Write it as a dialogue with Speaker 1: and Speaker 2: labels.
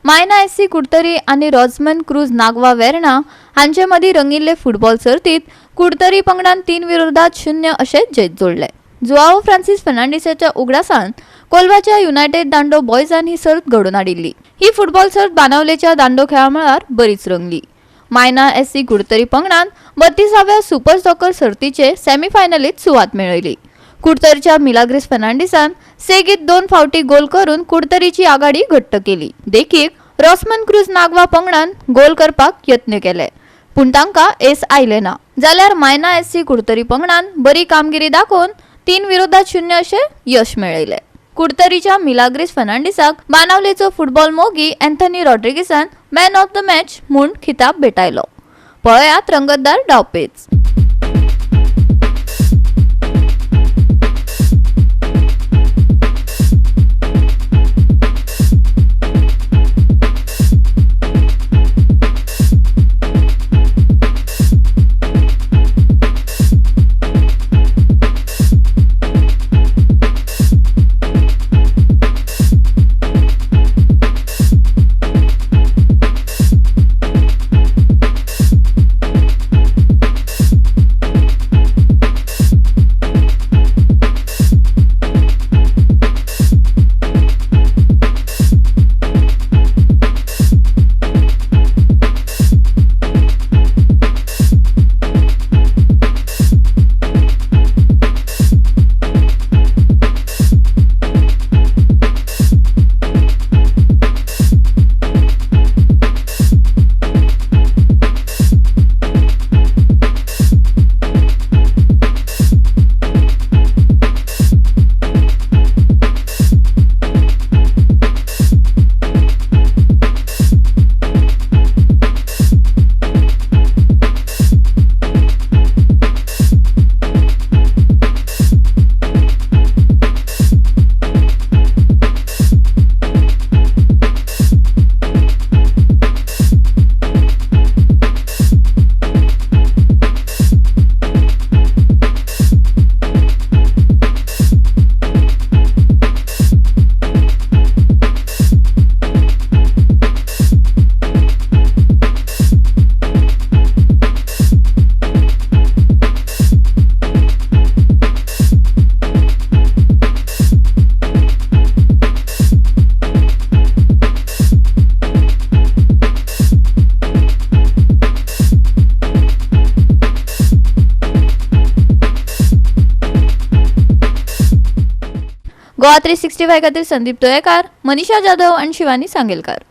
Speaker 1: मायना एससी कुर्तरी आणि रोजमन क्रूज नागवा वेर्ना हांचे मदीं रंगिल्ले फुटबॉल सर्तीत कुर्तरी पंगडान 3-0 अशें जैत जोडले। जुआओ फ्रांसिस फर्नांडिसाच्या उगडासान कोलवाच्या युनायटेड दांडो बॉयजान ही सर्त घडोवन हाडिल्ली। ही फुटबॉल सर्त बाणावलेच्या दांडो खेळा मळार बरीच रंगली। मायना एससी कुर्तरी पंगडान 32व्या सुपर सॉकर सर्तीचे सेमीफायनलीत सुवात मेळयली। कुर्तरीच्या मिलाग्रिस फर्नांडिसान सेगीत 2 फावटी गोल करून कुर्तरीची आघाडी घट्ट केली। देखीक रोजमन क्रूज नागवा पंगडान गोल करपाक यत्न केले, पूण तांकां एस आयले ना। जाल्यार मायना एससी कुर्तरी पंगडान बरी कामगिरी दाखोवन 3-0 अशें यश मेळयले। कुर्तरीच्या मिलाग्रिस फर्नांडिसाक बाणावलेचो फुटबॉल मोगी अँथनी रॉड्रिगेसान मॅन ऑफ द मॅच म्हूण खिताब भेटायलो। पळयात रंगतदार डावपेच। GOA365 खातीर संदीप तोयेकार, मनीषा जाधव आणि शिवानी सांगेलकार।